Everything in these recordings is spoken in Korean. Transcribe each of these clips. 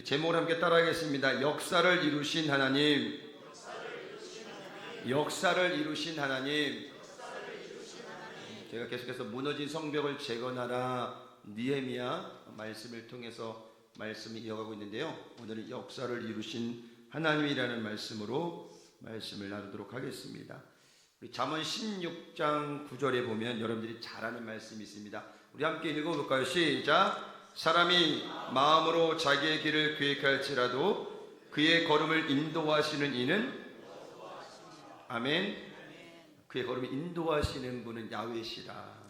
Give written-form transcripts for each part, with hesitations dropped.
제목을 함께 따라하겠습니다. 역사를 이루신 하나님, 역사를 이루신 하나님. 제가 계속해서 무너진 성벽을 재건하라 느헤미야 말씀을 통해서 말씀을 이어가고 있는데요, 오늘은 역사를 이루신 하나님이라는 말씀으로 말씀을 나누도록 하겠습니다. 우리 잠언 16장 9절에 보면 여러분들이 잘 아는 말씀이 있습니다. 우리 함께 읽어볼까요? 시작. 사람이 마음으로 자기의 길을 계획할지라도 그의 걸음을 인도하시는 이는, 아멘, 그의 걸음을 인도하시는 분은 야훼시라.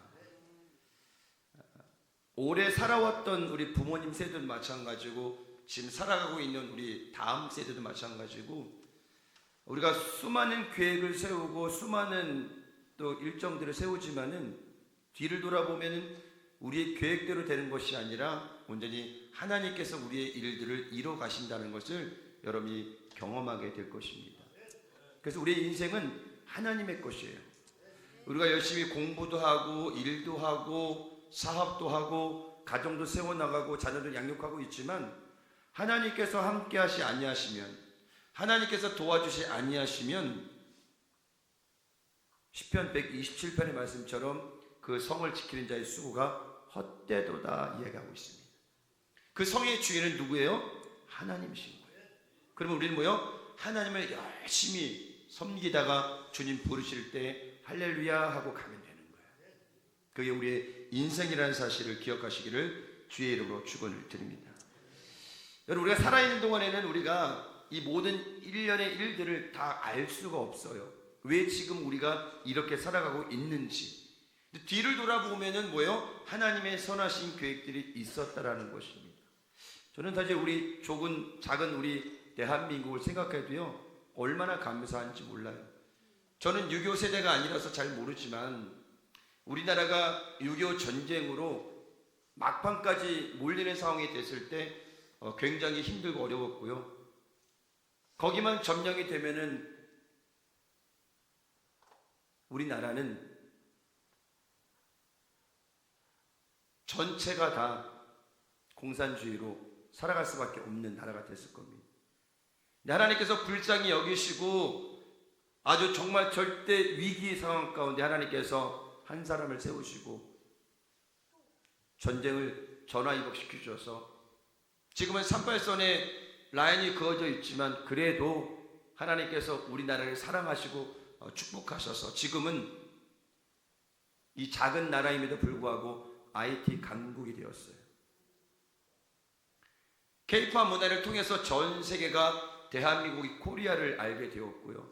오래 살아왔던 우리 부모님 세대도 마찬가지고 지금 살아가고 있는 우리 다음 세대도 마찬가지고, 우리가 수많은 계획을 세우고 수많은 또 일정들을 세우지만은 뒤를 돌아보면은 우리의 계획대로 되는 것이 아니라 온전히 하나님께서 우리의 일들을 이뤄 가신다는 것을 여러분이 경험하게 될 것입니다. 그래서 우리의 인생은 하나님의 것이에요. 우리가 열심히 공부도 하고 일도 하고 사업도 하고 가정도 세워나가고 자녀도 양육하고 있지만 하나님께서 함께하시 아니하시면, 하나님께서 도와주시 아니하시면 시편 127편의 말씀처럼 그 성을 지키는 자의 수고가 헛되도다 이야기하고 있습니다. 그 성의 주인은 누구예요? 하나님이신 거예요. 그러면 우리는 뭐요? 하나님을 열심히 섬기다가 주님 부르실 때 할렐루야 하고 가면 되는 거예요. 그게 우리의 인생이라는 사실을 기억하시기를 주의 이름으로 축원을 드립니다. 여러분, 우리가 살아있는 동안에는 우리가 이 모든 일련의 일들을 다 알 수가 없어요. 왜 지금 우리가 이렇게 살아가고 있는지. 뒤를 돌아보면은 뭐예요? 하나님의 선하신 계획들이 있었다라는 것입니다. 저는 사실 우리 작은 우리 대한민국을 생각해도요, 얼마나 감사한지 몰라요. 저는 6.25 세대가 아니라서 잘 모르지만 우리나라가 6.25 전쟁으로 막판까지 몰리는 상황이 됐을 때 굉장히 힘들고 어려웠고요. 거기만 점령이 되면은 우리나라는 전체가 다 공산주의로 살아갈 수밖에 없는 나라가 됐을 겁니다. 하나님께서 불쌍히 여기시고 아주 정말 절대 위기 상황 가운데 하나님께서 한 사람을 세우시고 전쟁을 전화위복시켜주셔서 지금은 38선에 라인이 그어져 있지만 그래도 하나님께서 우리나라를 사랑하시고 축복하셔서 지금은 이 작은 나라임에도 불구하고 IT 강국이 되었어요. K-팝 문화를 통해서 전 세계가 대한민국이 코리아를 알게 되었고요.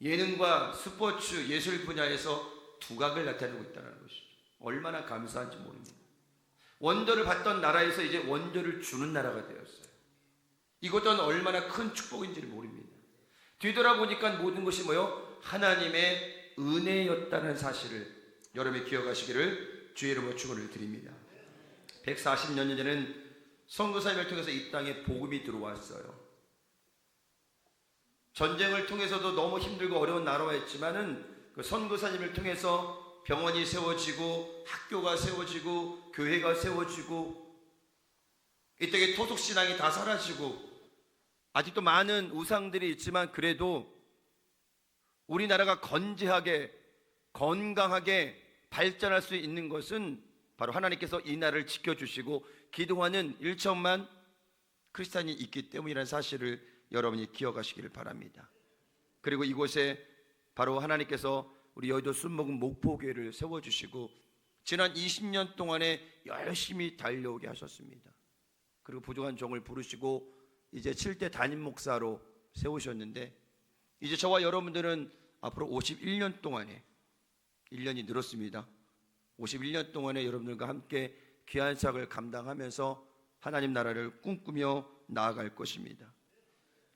예능과 스포츠, 예술 분야에서 두각을 나타내고 있다는 것이죠. 얼마나 감사한지 모릅니다. 원조를 받던 나라에서 이제 원조를 주는 나라가 되었어요. 이것은 얼마나 큰 축복인지를 모릅니다. 뒤돌아보니까 모든 것이 뭐요? 하나님의 은혜였다는 사실을 여러분이 기억하시기를 주의 이름으로 축원을 드립니다. 140년 전에는 선교사님을 통해서 이 땅에 복음이 들어왔어요. 전쟁을 통해서도 너무 힘들고 어려운 나라였지만은 그 선교사님을 통해서 병원이 세워지고 학교가 세워지고 교회가 세워지고 이 땅에 토속신앙이 다 사라지고 아직도 많은 우상들이 있지만 그래도 우리나라가 건재하게 건강하게 발전할 수 있는 것은 바로 하나님께서 이 나라를 지켜주시고 기도하는 1천만 크리스찬이 있기 때문이라는 사실을 여러분이 기억하시기를 바랍니다. 그리고 이곳에 바로 하나님께서 우리 여의도 숨먹은 목포교회를 세워주시고 지난 20년 동안에 열심히 달려오게 하셨습니다. 그리고 부족한 종을 부르시고 이제 7대 담임 목사로 세우셨는데 이제 저와 여러분들은 앞으로 51년 동안에 1년이 늘었습니다. 51년 동안에 여러분들과 함께 귀한 사역을 감당하면서 하나님 나라를 꿈꾸며 나아갈 것입니다.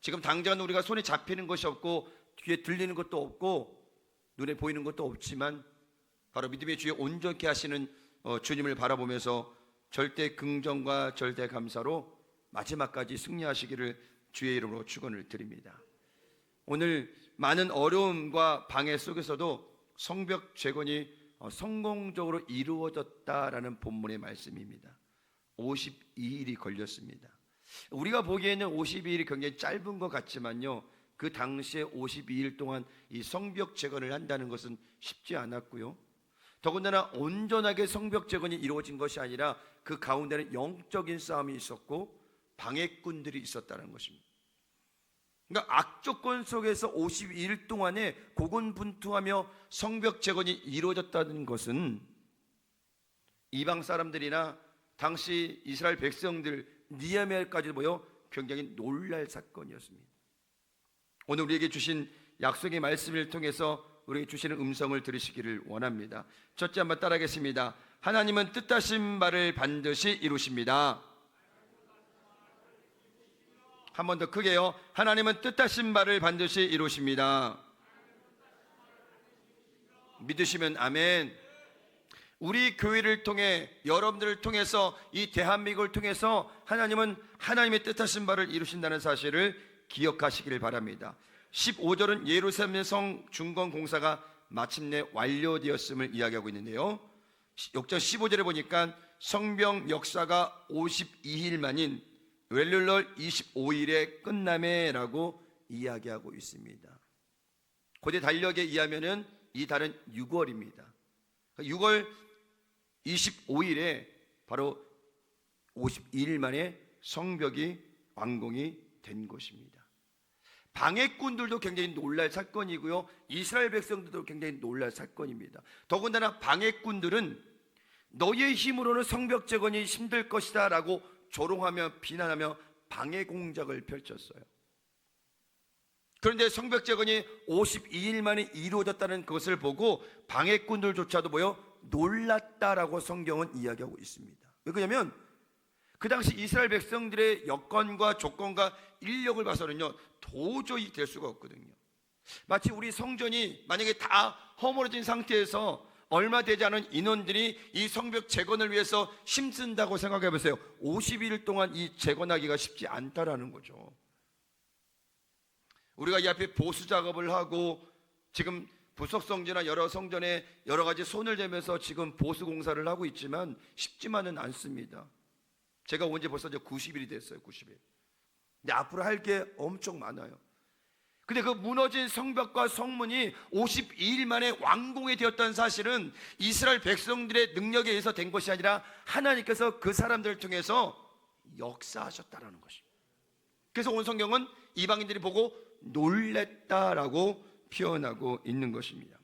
지금 당장은 우리가 손에 잡히는 것이 없고 귀에 들리는 것도 없고 눈에 보이는 것도 없지만 바로 믿음의 주에 온전케 하시는 주님을 바라보면서 절대 긍정과 절대 감사로 마지막까지 승리하시기를 주의 이름으로 축원을 드립니다. 오늘 많은 어려움과 방해 속에서도 성벽 재건이 성공적으로 이루어졌다라는 본문의 말씀입니다. 52일이 걸렸습니다. 우리가 보기에는 52일이 굉장히 짧은 것 같지만요, 그 당시에 52일 동안 이 성벽 재건을 한다는 것은 쉽지 않았고요, 더군다나 온전하게 성벽 재건이 이루어진 것이 아니라 그 가운데는 영적인 싸움이 있었고 방해꾼들이 있었다는 것입니다. 그러니까 악조건 속에서 52일 동안에 고군분투하며 성벽 재건이 이루어졌다는 것은 이방 사람들이나 당시 이스라엘 백성들 느헤미야까지 모여 굉장히 놀랄 사건이었습니다. 오늘 우리에게 주신 약속의 말씀을 통해서 우리에게 주시는 음성을 들으시기를 원합니다. 첫째, 한번 따라하겠습니다. 하나님은 뜻하신 바를 반드시 이루십니다. 한 번 더 크게요. 하나님은 뜻하신 바를 반드시 이루십니다. 믿으시면 아멘. 우리 교회를 통해, 여러분들을 통해서, 이 대한민국을 통해서 하나님은 하나님의 뜻하신 바를 이루신다는 사실을 기억하시기를 바랍니다. 15절은 예루살렘 성 중건 공사가 마침내 완료되었음을 이야기하고 있는데요, 6절 15절에 보니까 성벽 역사가 52일 만인 웰룰럴 25일에 끝남에라고 이야기하고 있습니다. 고대 달력에 의하면 이 달은 6월입니다. 6월 25일에 바로 52일 만에 성벽이 완공이 된 것입니다. 방해꾼들도 굉장히 놀랄 사건이고요, 이스라엘 백성들도 굉장히 놀랄 사건입니다. 더군다나 방해꾼들은 너희의 힘으로는 성벽 재건이 힘들 것이다 라고 조롱하며 비난하며 방해 공작을 펼쳤어요. 그런데 성벽 재건이 52일 만에 이루어졌다는 것을 보고 방해꾼들조차도 모여 놀랐다라고 성경은 이야기하고 있습니다. 왜 그러냐면 그 당시 이스라엘 백성들의 여건과 조건과 인력을 봐서는요, 도저히 될 수가 없거든요. 마치 우리 성전이 만약에 다 허물어진 상태에서 얼마 되지 않은 인원들이 이 성벽 재건을 위해서 힘쓴다고 생각해 보세요. 50일 동안 이 재건하기가 쉽지 않다라는 거죠. 우리가 이 앞에 보수 작업을 하고 지금 부속성전이나 여러 성전에 여러 가지 손을 대면서 지금 보수 공사를 하고 있지만 쉽지만은 않습니다. 제가 온 지 벌써 이제 90일이 됐어요. 90일. 근데 앞으로 할 게 엄청 많아요. 근데 그 무너진 성벽과 성문이 52일 만에 완공이 되었다는 사실은 이스라엘 백성들의 능력에 의해서 된 것이 아니라 하나님께서 그 사람들을 통해서 역사하셨다라는 것입니다. 그래서 온 성경은 이방인들이 보고 놀랬다라고 표현하고 있는 것입니다.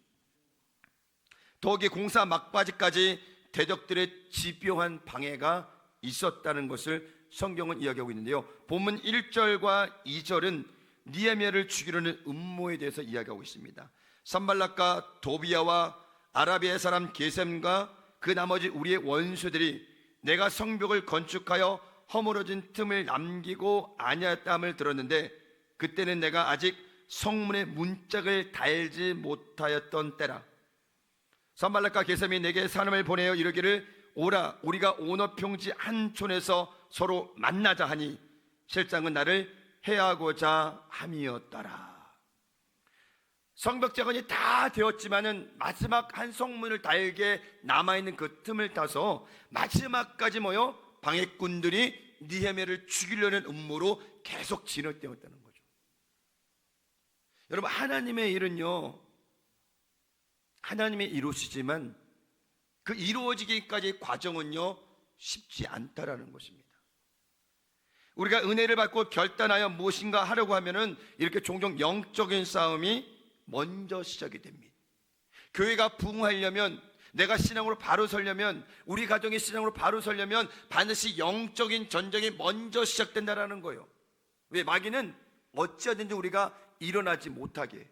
더욱이 공사 막바지까지 대적들의 집요한 방해가 있었다는 것을 성경은 이야기하고 있는데요, 본문 1절과 2절은 느헤미야를 죽이려는 음모에 대해서 이야기하고 있습니다. 산발락과 도비야와 아라비아의 사람 게셈과 그 나머지 우리의 원수들이 내가 성벽을 건축하여 허물어진 틈을 남기고 아니하였다함을 들었는데 그때는 내가 아직 성문의 문짝을 달지 못하였던 때라. 산발락과 게셈이 내게 사람을 보내어 이르기를 오라, 우리가 오너평지 한 촌에서 서로 만나자 하니 실장은 나를 해하고자 함이었더라. 성벽 재건이 다 되었지만은 마지막 한 성문을 달게 남아있는 그 틈을 타서 마지막까지 모여 방해꾼들이 느헤미야를 죽이려는 음모로 계속 진행되었다는 거죠. 여러분, 하나님의 일은요, 하나님이 이루시지만 그 이루어지기까지 과정은요 쉽지 않다라는 것입니다. 우리가 은혜를 받고 결단하여 무엇인가 하려고 하면은 이렇게 종종 영적인 싸움이 먼저 시작이 됩니다. 교회가 부흥하려면, 내가 신앙으로 바로 서려면, 우리 가정이 신앙으로 바로 서려면 반드시 영적인 전쟁이 먼저 시작된다라는 거예요. 왜? 마귀는 어찌하든지 우리가 일어나지 못하게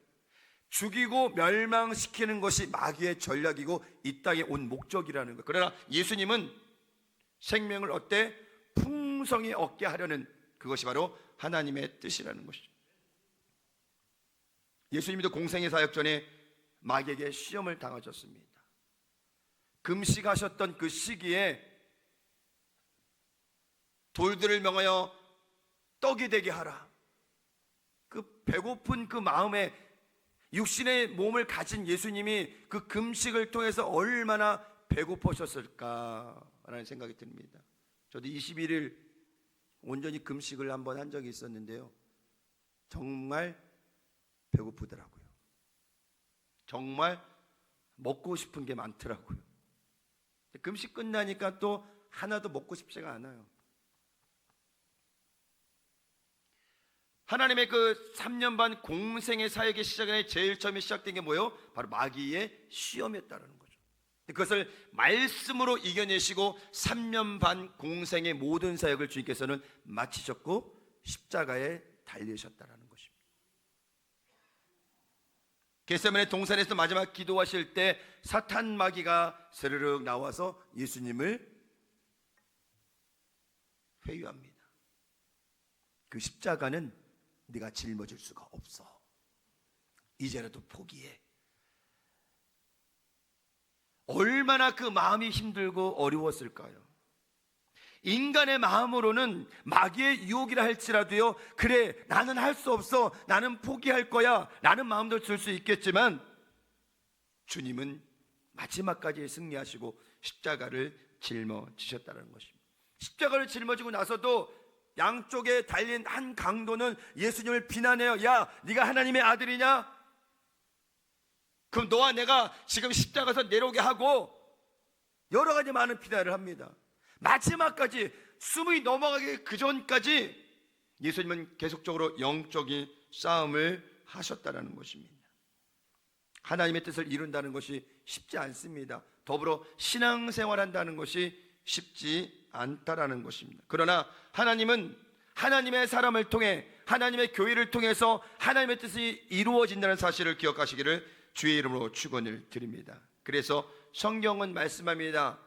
죽이고 멸망시키는 것이 마귀의 전략이고 이 땅에 온 목적이라는 거예요. 그러나 예수님은 생명을 어때? 풍성히 얻게 하려는, 그것이 바로 하나님의 뜻이라는 것이죠. 예수님도 공생의 사역 전에 마귀에게 시험을 당하셨습니다. 금식하셨던 그 시기에 돌들을 명하여 떡이 되게 하라. 그 배고픈 그 마음에 육신의 몸을 가진 예수님이 그 금식을 통해서 얼마나 배고프셨을까라는 생각이 듭니다. 저도 21일 온전히 금식을 한번 한 적이 있었는데요, 정말 배고프더라고요. 정말 먹고 싶은 게 많더라고요. 금식 끝나니까 또 하나도 먹고 싶지가 않아요. 하나님의 그 3년 반 공생의 사역의 시작에 제일 처음에 시작된 게 뭐예요? 바로 마귀의 시험이었다는 거죠. 그것을 말씀으로 이겨내시고 3년 반 공생의 모든 사역을 주님께서는 마치셨고 십자가에 달리셨다는 것입니다. 겟세마네 동산에서 마지막 기도하실 때 사탄 마귀가 스르륵 나와서 예수님을 회유합니다. 그 십자가는 네가 짊어질 수가 없어. 이제라도 포기해. 얼마나 그 마음이 힘들고 어려웠을까요? 인간의 마음으로는 마귀의 유혹이라 할지라도요, 그래 나는 할 수 없어, 나는 포기할 거야 라는 마음도 들 수 있겠지만, 주님은 마지막까지 승리하시고 십자가를 짊어지셨다는 것입니다. 십자가를 짊어지고 나서도 양쪽에 달린 한 강도는 예수님을 비난해요. 야, 네가 하나님의 아들이냐? 그럼 너와 내가 지금 십자가에서 내려오게 하고 여러 가지 많은 비난을 합니다. 마지막까지 숨이 넘어가기 그 전까지 예수님은 계속적으로 영적인 싸움을 하셨다는 것입니다. 하나님의 뜻을 이룬다는 것이 쉽지 않습니다. 더불어 신앙생활한다는 것이 쉽지 않다라는 것입니다. 그러나 하나님은 하나님의 사람을 통해, 하나님의 교회를 통해서 하나님의 뜻이 이루어진다는 사실을 기억하시기를 주의 이름으로 축원을 드립니다. 그래서 성경은 말씀합니다.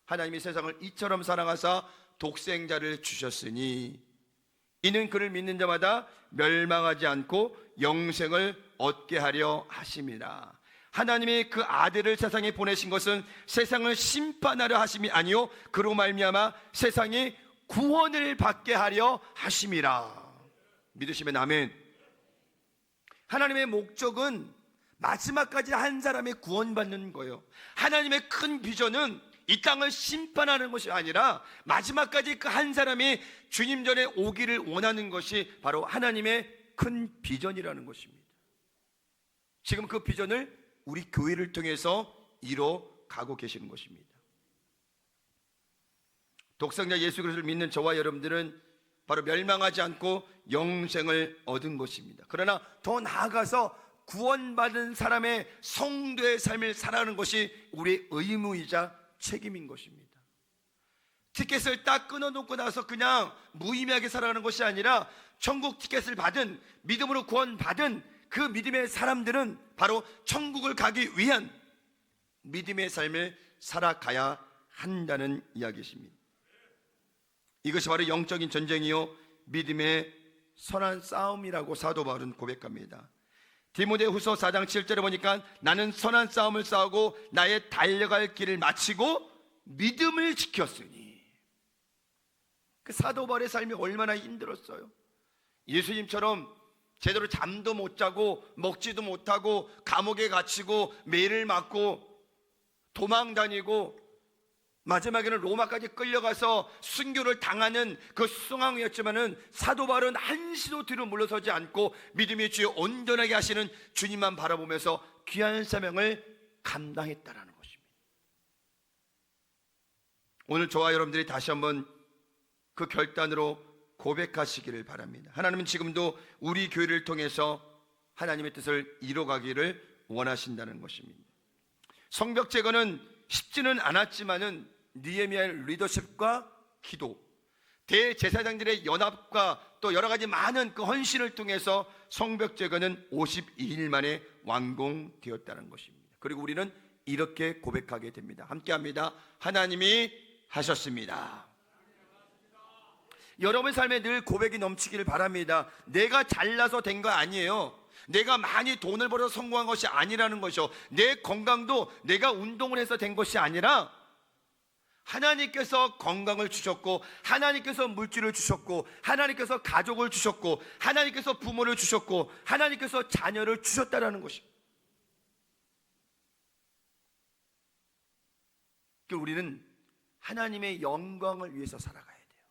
하나님이 세상을 이처럼 사랑하사 독생자를 주셨으니 이는 그를 믿는 자마다 멸망하지 않고 영생을 얻게 하려 하심이라. 하나님이 그 아들을 세상에 보내신 것은 세상을 심판하려 하심이 아니요 그로 말미암아 세상이 구원을 받게 하려 하심이라. 믿으시면 아멘. 하나님의 목적은 마지막까지 한 사람이 구원받는 거예요. 하나님의 큰 비전은 이 땅을 심판하는 것이 아니라 마지막까지 그 한 사람이 주님 전에 오기를 원하는 것이 바로 하나님의 큰 비전이라는 것입니다. 지금 그 비전을 우리 교회를 통해서 이뤄가고 계시는 것입니다. 독생자 예수 그리스도를 믿는 저와 여러분들은 바로 멸망하지 않고 영생을 얻은 것입니다. 그러나 더 나아가서 구원받은 사람의 성도의 삶을 살아가는 것이 우리의 의무이자 책임인 것입니다. 티켓을 딱 끊어놓고 나서 그냥 무의미하게 살아가는 것이 아니라 천국 티켓을 받은, 믿음으로 구원받은 그 믿음의 사람들은 바로 천국을 가기 위한 믿음의 삶을 살아가야 한다는 이야기입니다. 이것이 바로 영적인 전쟁이요 믿음의 선한 싸움이라고 사도 바울은 고백합니다. 디모데후서 4장 7절에 보니까 나는 선한 싸움을 싸우고 나의 달려갈 길을 마치고 믿음을 지켰으니. 그 사도 바울의 삶이 얼마나 힘들었어요. 예수님처럼 제대로 잠도 못 자고 먹지도 못하고 감옥에 갇히고 매를 맞고 도망 다니고 마지막에는 로마까지 끌려가서 순교를 당하는 그 상황이었지만은 사도 바울은 한시도 뒤로 물러서지 않고 믿음의 주여 온전하게 하시는 주님만 바라보면서 귀한 사명을 감당했다라는 것입니다. 오늘 저와 여러분들이 다시 한번 그 결단으로 고백하시기를 바랍니다. 하나님은 지금도 우리 교회를 통해서 하나님의 뜻을 이뤄가기를 원하신다는 것입니다. 성벽 제거는 쉽지는 않았지만은 느헤미야의 리더십과 기도, 대제사장들의 연합과 또 여러 가지 많은 그 헌신을 통해서 성벽 제거는 52일 만에 완공되었다는 것입니다. 그리고 우리는 이렇게 고백하게 됩니다. 함께합니다. 하나님이 하셨습니다. 여러분 삶에 늘 고백이 넘치기를 바랍니다. 내가 잘나서 된 거 아니에요. 내가 많이 돈을 벌어서 성공한 것이 아니라는 것이요, 내 건강도 내가 운동을 해서 된 것이 아니라 하나님께서 건강을 주셨고, 하나님께서 물질을 주셨고, 하나님께서 가족을 주셨고, 하나님께서 부모를 주셨고, 하나님께서 자녀를 주셨다라는 것입니다. 우리는 하나님의 영광을 위해서 살아가야 돼요.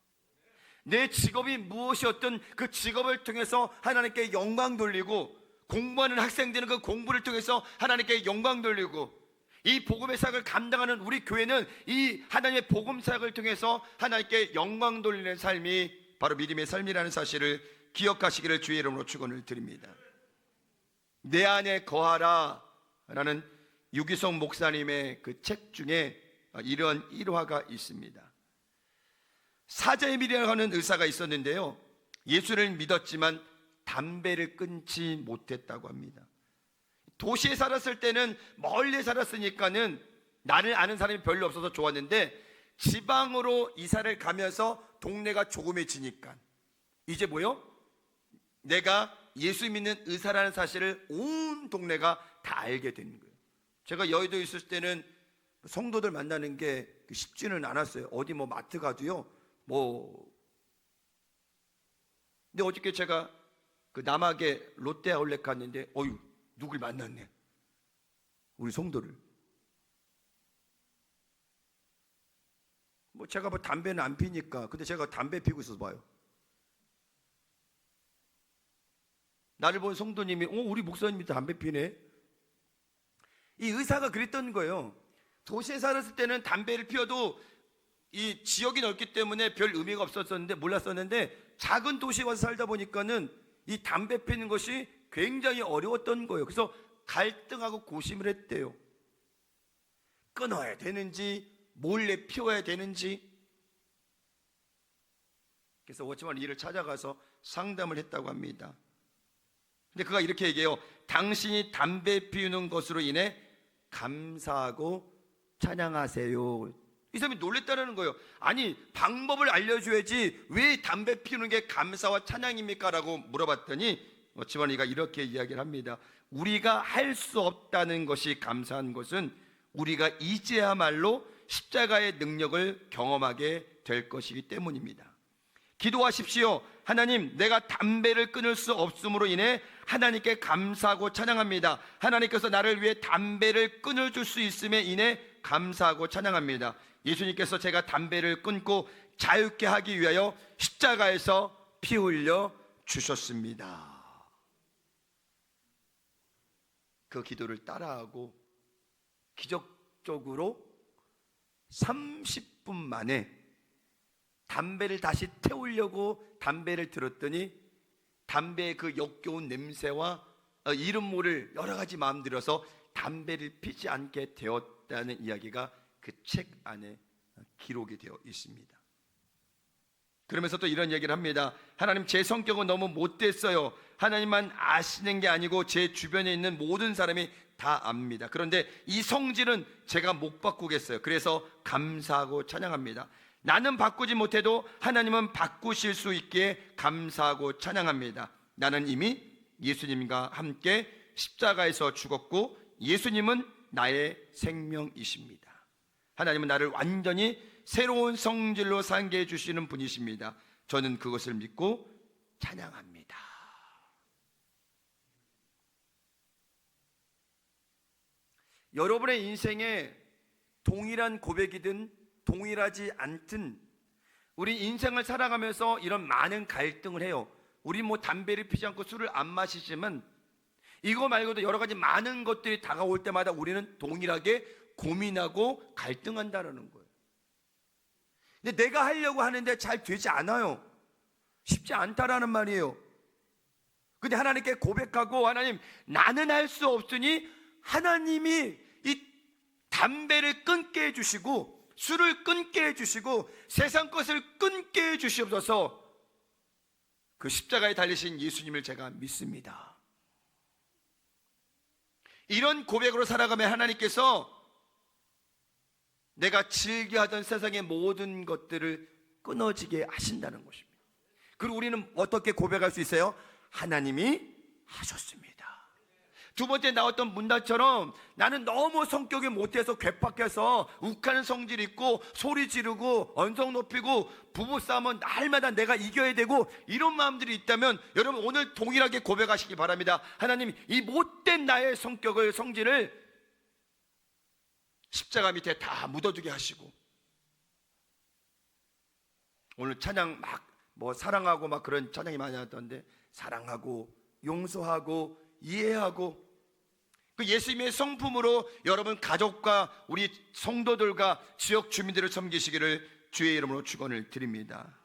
내 직업이 무엇이었든 그 직업을 통해서 하나님께 영광 돌리고, 공부하는 학생들은 그 공부를 통해서 하나님께 영광 돌리고, 이 복음의 사역을 감당하는 우리 교회는 이 하나님의 복음 사역을 통해서 하나님께 영광 돌리는 삶이 바로 믿음의 삶이라는 사실을 기억하시기를 주의 이름으로 축원을 드립니다. 내 안에 거하라 라는 유기성 목사님의 그 책 중에 이런 일화가 있습니다. 사제밀이라고 하는 의사가 있었는데요, 예수를 믿었지만 담배를 끊지 못했다고 합니다. 도시에 살았을 때는 멀리 살았으니까는 나를 아는 사람이 별로 없어서 좋았는데, 지방으로 이사를 가면서 동네가 조그매지니까 이제 뭐요? 내가 예수 믿는 의사라는 사실을 온 동네가 다 알게 된 거예요. 제가 여의도에 있을 때는 성도들 만나는 게 쉽지는 않았어요. 어디 뭐 마트 가도요, 근데 어저께 제가 그 남학의 롯데아울렛 갔는데 누굴 만났네. 우리 성도를. 제가 담배는 안 피니까. 근데 제가 담배 피고 있어서 봐요. 나를 본 성도님이 우리 목사님이 담배 피네. 이 의사가 그랬던 거예요. 도시에 살았을 때는 담배를 피워도 이 지역이 넓기 때문에 별 의미가 없었는데, 몰랐었는데, 작은 도시에 와서 살다 보니까는 이 담배 피는 것이 굉장히 어려웠던 거예요. 그래서 갈등하고 고심을 했대요. 끊어야 되는지 몰래 피워야 되는지. 그래서 워치만 이를 찾아가서 상담을 했다고 합니다. 근데 그가 이렇게 얘기해요. 당신이 담배 피우는 것으로 인해 감사하고 찬양하세요. 이 사람이 놀랬다는 거예요. 아니, 방법을 알려줘야지 왜 담배 피우는 게 감사와 찬양입니까? 라고 물어봤더니 워치만이가 이렇게 이야기를 합니다. 우리가 할 수 없다는 것이 감사한 것은 우리가 이제야말로 십자가의 능력을 경험하게 될 것이기 때문입니다. 기도하십시오. 하나님, 내가 담배를 끊을 수 없음으로 인해 하나님께 감사하고 찬양합니다. 하나님께서 나를 위해 담배를 끊어줄 수 있음에 인해 감사하고 찬양합니다. 예수님께서 제가 담배를 끊고 자유케 하기 위하여 십자가에서 피 흘려 주셨습니다. 그 기도를 따라하고 기적적으로 30분 만에 담배를 다시 태우려고 담배를 들었더니 담배의 그 역겨운 냄새와 이름 모를 여러 가지 마음 들어서 담배를 피지 않게 되었다는 이야기가 그 책 안에 기록이 되어 있습니다. 그러면서 또 이런 얘기를 합니다. 하나님, 제 성격은 너무 못됐어요. 하나님만 아시는 게 아니고 제 주변에 있는 모든 사람이 다 압니다. 그런데 이 성질은 제가 못 바꾸겠어요. 그래서 감사하고 찬양합니다. 나는 바꾸지 못해도 하나님은 바꾸실 수 있기에 감사하고 찬양합니다. 나는 이미 예수님과 함께 십자가에서 죽었고 예수님은 나의 생명이십니다. 하나님은 나를 완전히 새로운 성질로 살게 해주시는 분이십니다. 저는 그것을 믿고 찬양합니다. 여러분의 인생에 동일한 고백이든 동일하지 않든 우리 인생을 살아가면서 이런 많은 갈등을 해요. 우리 담배를 피지 않고 술을 안 마시지만 이거 말고도 여러 가지 많은 것들이 다가올 때마다 우리는 동일하게 고민하고 갈등한다는 거예요. 근데 내가 하려고 하는데 잘 되지 않아요. 쉽지 않다라는 말이에요. 근데 하나님께 고백하고, 하나님, 나는 할 수 없으니 하나님이 이 담배를 끊게 해주시고 술을 끊게 해주시고 세상 것을 끊게 해주시옵소서. 그 십자가에 달리신 예수님을 제가 믿습니다. 이런 고백으로 살아가면 하나님께서 내가 즐겨하던 세상의 모든 것들을 끊어지게 하신다는 것입니다. 그리고 우리는 어떻게 고백할 수 있어요? 하나님이 하셨습니다. 두 번째 나왔던 문단처럼 나는 너무 성격이 못해서 괴팍해서 욱하는 성질 있고 소리 지르고 언성 높이고 부부싸움은 날마다 내가 이겨야 되고 이런 마음들이 있다면 여러분 오늘 동일하게 고백하시기 바랍니다. 하나님, 이 못된 나의 성질을 십자가 밑에 다 묻어두게 하시고 오늘 찬양 막 뭐 사랑하고 막 그런 찬양이 많이 나왔던데, 사랑하고 용서하고 이해하고, 그 예수님의 성품으로 여러분 가족과 우리 성도들과 지역 주민들을 섬기시기를 주의 이름으로 축원을 드립니다.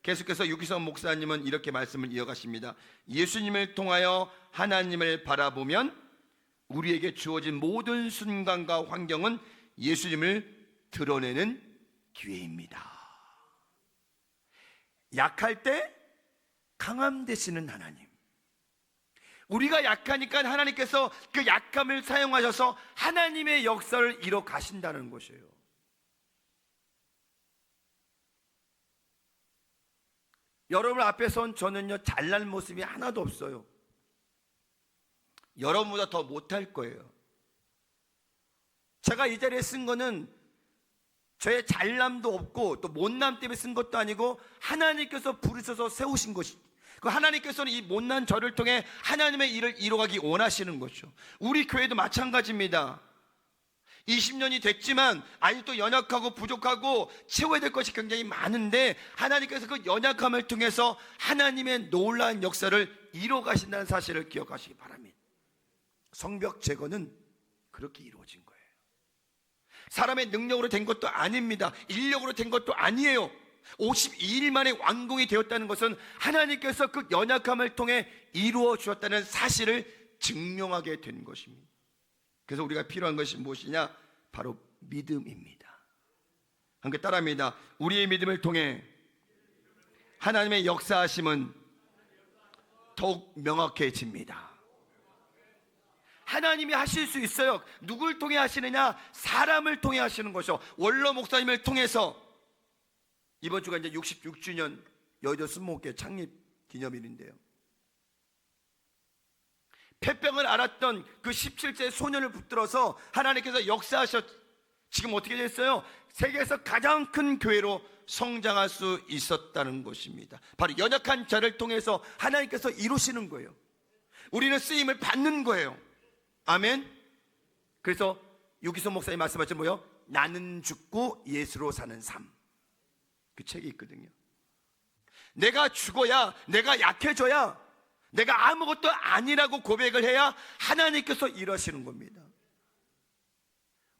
계속해서 유기성 목사님은 이렇게 말씀을 이어가십니다. 예수님을 통하여 하나님을 바라보면 우리에게 주어진 모든 순간과 환경은 예수님을 드러내는 기회입니다. 약할 때 강함 되시는 하나님, 우리가 약하니까 하나님께서 그 약함을 사용하셔서 하나님의 역사를 이뤄 가신다는 것이에요. 여러분 앞에 선 저는요, 잘난 모습이 하나도 없어요. 여러분보다 더 못할 거예요. 제가 이 자리에 쓴 거는 저의 잘남도 없고 또 못남 때문에 쓴 것도 아니고 하나님께서 부르셔서 세우신 것이, 그 하나님께서는 이 못난 저를 통해 하나님의 일을 이뤄가기 원하시는 거죠. 우리 교회도 마찬가지입니다. 20년이 됐지만 아직도 연약하고 부족하고 채워야 될 것이 굉장히 많은데, 하나님께서 그 연약함을 통해서 하나님의 놀라운 역사를 이뤄 가신다는 사실을 기억하시기 바랍니다. 성벽 제거는 그렇게 이루어진 거예요. 사람의 능력으로 된 것도 아닙니다. 인력으로 된 것도 아니에요. 52일 만에 완공이 되었다는 것은 하나님께서 그 연약함을 통해 이루어 주었다는 사실을 증명하게 된 것입니다. 그래서 우리가 필요한 것이 무엇이냐? 바로 믿음입니다. 함께 따라합니다. 우리의 믿음을 통해 하나님의 역사하심은 더욱 명확해집니다. 하나님이 하실 수 있어요. 누굴 통해 하시느냐? 사람을 통해 하시는 것이요. 원로 목사님을 통해서. 이번 주가 이제 66주년 여의도 순목회 창립 기념일인데요, 폐병을 앓았던 그 17세 소년을 붙들어서 하나님께서 역사하셨, 지금 어떻게 됐어요? 세계에서 가장 큰 교회로 성장할 수 있었다는 것입니다. 바로 연약한 자를 통해서 하나님께서 이루시는 거예요. 우리는 쓰임을 받는 거예요. 아멘. 그래서 유기성 목사님 말씀하신 뭐요? 나는 죽고 예수로 사는 삶, 그 책이 있거든요. 내가 죽어야, 내가 약해져야, 내가 아무것도 아니라고 고백을 해야 하나님께서 일하시는 겁니다.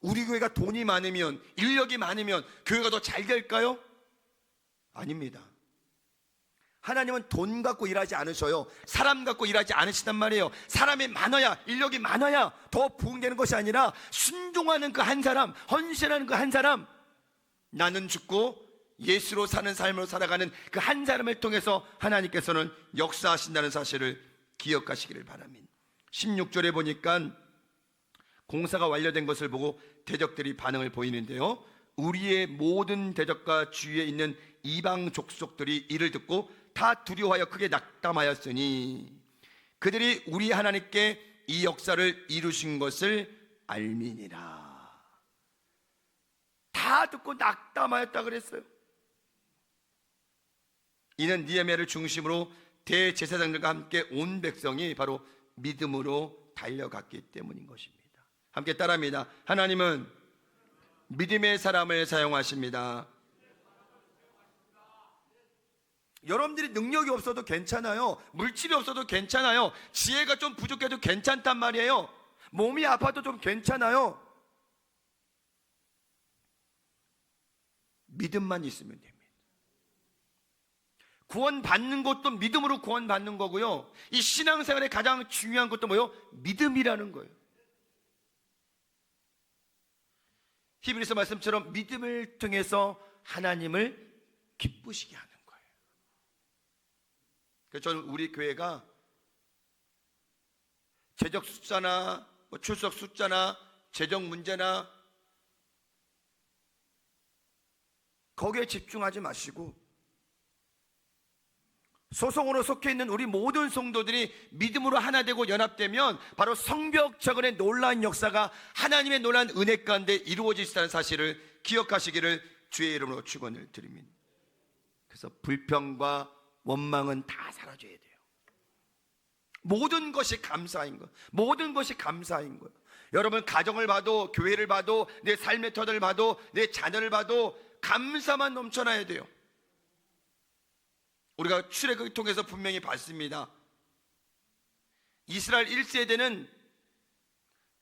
우리 교회가 돈이 많으면, 인력이 많으면 교회가 더 잘 될까요? 아닙니다. 하나님은 돈 갖고 일하지 않으셔요. 사람 갖고 일하지 않으시단 말이에요. 사람이 많아야, 인력이 많아야 더 부흥되는 것이 아니라 순종하는 그 한 사람, 헌신하는 그 한 사람, 나는 죽고 예수로 사는 삶으로 살아가는 그 한 사람을 통해서 하나님께서는 역사하신다는 사실을 기억하시기를 바랍니다. 16절에 보니까 공사가 완료된 것을 보고 대적들이 반응을 보이는데요, 우리의 모든 대적과 주위에 있는 이방 족속들이 이를 듣고 다 두려워하여 크게 낙담하였으니 그들이 우리 하나님께 이 역사를 이루신 것을 알미니라. 다 듣고 낙담하였다 그랬어요. 이는 느헤미야를 중심으로 대제사장들과 함께 온 백성이 바로 믿음으로 달려갔기 때문인 것입니다. 함께 따라합니다. 하나님은 믿음의 사람을 사용하십니다. 여러분들이 능력이 없어도 괜찮아요. 물질이 없어도 괜찮아요. 지혜가 좀 부족해도 괜찮단 말이에요. 몸이 아파도 좀 괜찮아요. 믿음만 있으면 됩니다. 구원받는 것도 믿음으로 구원받는 거고요, 이 신앙생활의 가장 중요한 것도 뭐예요? 믿음이라는 거예요. 히브리서 말씀처럼 믿음을 통해서 하나님을 기쁘시게 하는 거예요. 그래서 저는 우리 교회가 재적 숫자나 출석 숫자나 재정 문제나 거기에 집중하지 마시고 소송으로 속해 있는 우리 모든 성도들이 믿음으로 하나 되고 연합되면 바로 성벽 저근의 놀라운 역사가 하나님의 놀라운 은혜 가운데 이루어지시다는 사실을 기억하시기를 주의 이름으로 축원을 드립니다. 그래서 불평과 원망은 다 사라져야 돼요. 모든 것이 감사인 것, 모든 것이 감사인 거예요. 여러분 가정을 봐도, 교회를 봐도, 내 삶의 터를 봐도, 내 자녀를 봐도 감사만 넘쳐나야 돼요. 우리가 출애굽을 통해서 분명히 봤습니다. 이스라엘 1세대는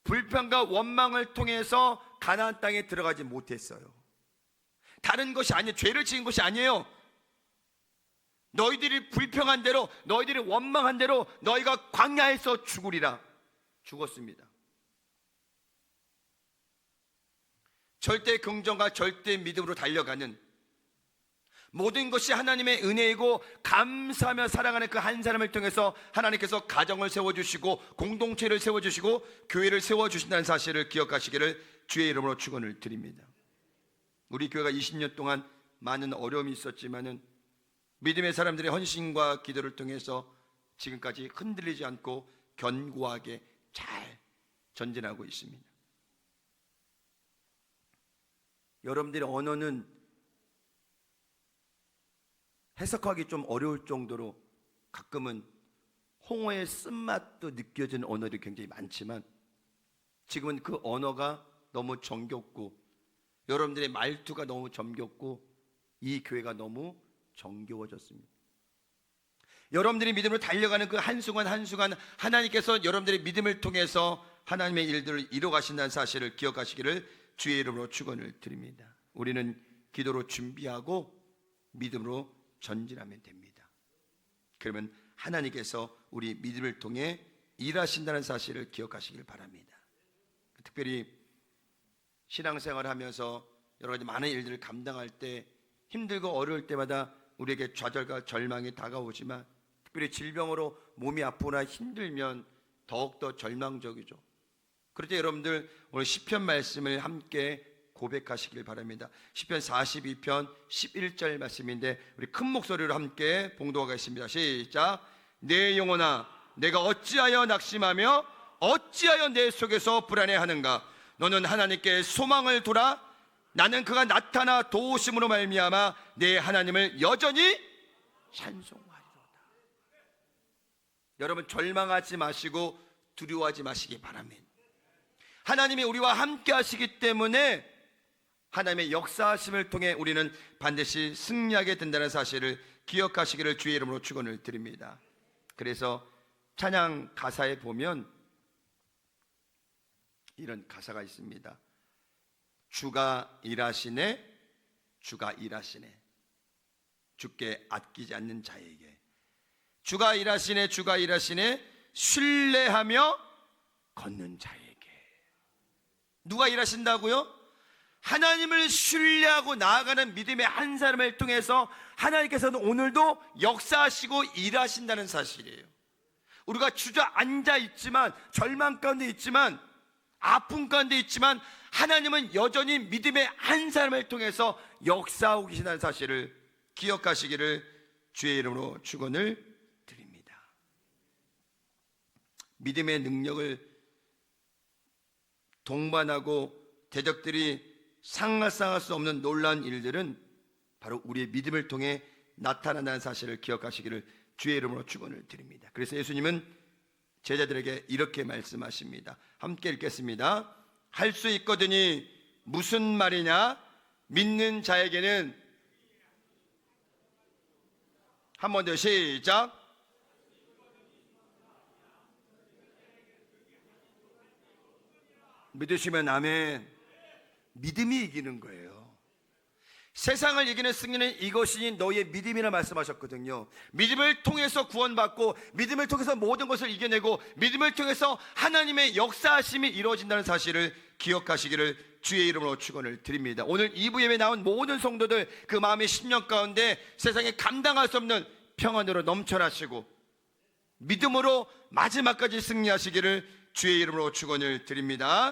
불평과 원망을 통해서 가나안 땅에 들어가지 못했어요. 다른 것이 아니에요. 죄를 지은 것이 아니에요. 너희들이 불평한 대로, 너희들이 원망한 대로 너희가 광야에서 죽으리라. 죽었습니다. 절대 긍정과 절대 믿음으로 달려가는, 모든 것이 하나님의 은혜이고 감사하며 살아가는 그 한 사람을 통해서 하나님께서 가정을 세워주시고 공동체를 세워주시고 교회를 세워주신다는 사실을 기억하시기를 주의 이름으로 축원을 드립니다. 우리 교회가 20년 동안 많은 어려움이 있었지만은 믿음의 사람들의 헌신과 기도를 통해서 지금까지 흔들리지 않고 견고하게 잘 전진하고 있습니다. 여러분들의 언어는 해석하기 좀 어려울 정도로 가끔은 홍어의 쓴맛도 느껴지는 언어들이 굉장히 많지만, 지금은 그 언어가 너무 정겹고 여러분들의 말투가 너무 정겹고 이 교회가 너무 정겨워졌습니다. 여러분들이 믿음으로 달려가는 그 한순간 한순간 하나님께서 여러분들의 믿음을 통해서 하나님의 일들을 이뤄가신다는 사실을 기억하시기를 주의 이름으로 축원을 드립니다. 우리는 기도로 준비하고 믿음으로 전진하면 됩니다. 그러면 하나님께서 우리 믿음을 통해 일하신다는 사실을 기억하시길 바랍니다. 특별히 신앙생활을 하면서 여러 가지 많은 일들을 감당할 때 힘들고 어려울 때마다 우리에게 좌절과 절망이 다가오지만, 특별히 질병으로 몸이 아프거나 힘들면 더욱더 절망적이죠. 그럴 때 여러분들 오늘 시편 말씀을 함께 고백하시길 바랍니다. 시편 42편 11절 말씀인데 우리 큰 목소리로 함께 봉독하겠습니다. 시작. 내 영혼아, 내가 어찌하여 낙심하며 어찌하여 내 속에서 불안해하는가? 너는 하나님께 소망을 두라. 나는 그가 나타나 도우심으로 말미암아 내 하나님을 여전히 찬송하리로다. 여러분, 절망하지 마시고 두려워하지 마시기 바랍니다. 하나님이 우리와 함께 하시기 때문에 하나님의 역사하심을 통해 우리는 반드시 승리하게 된다는 사실을 기억하시기를 주의 이름으로 축원을 드립니다. 그래서 찬양 가사에 보면 이런 가사가 있습니다. 주가 일하시네, 주가 일하시네, 주께 아끼지 않는 자에게. 주가 일하시네, 주가 일하시네, 신뢰하며 걷는 자에게. 누가 일하신다고요? 하나님을 신뢰하고 나아가는 믿음의 한 사람을 통해서 하나님께서는 오늘도 역사하시고 일하신다는 사실이에요. 우리가 주저앉아 있지만, 절망 가운데 있지만, 아픔 가운데 있지만 하나님은 여전히 믿음의 한 사람을 통해서 역사하고 계신다는 사실을 기억하시기를 주의 이름으로 축원을 드립니다. 믿음의 능력을 동반하고 대적들이 상상할 수 없는 놀라운 일들은 바로 우리의 믿음을 통해 나타난다는 사실을 기억하시기를 주의 이름으로 축원을 드립니다. 그래서 예수님은 제자들에게 이렇게 말씀하십니다. 함께 읽겠습니다. 할 수 있거든이 무슨 말이냐? 믿는 자에게는. 한 번 더 시작. 믿으시면 아멘. 믿음이 이기는 거예요. 세상을 이기는 승리는 이것이니 너희의 믿음이라 말씀하셨거든요. 믿음을 통해서 구원받고 믿음을 통해서 모든 것을 이겨내고 믿음을 통해서 하나님의 역사하심이 이루어진다는 사실을 기억하시기를 주의 이름으로 축원을 드립니다. 오늘 2부 예배에 나온 모든 성도들 그 마음의 심령 가운데 세상에 감당할 수 없는 평안으로 넘쳐나시고 믿음으로 마지막까지 승리하시기를 주의 이름으로 축원을 드립니다.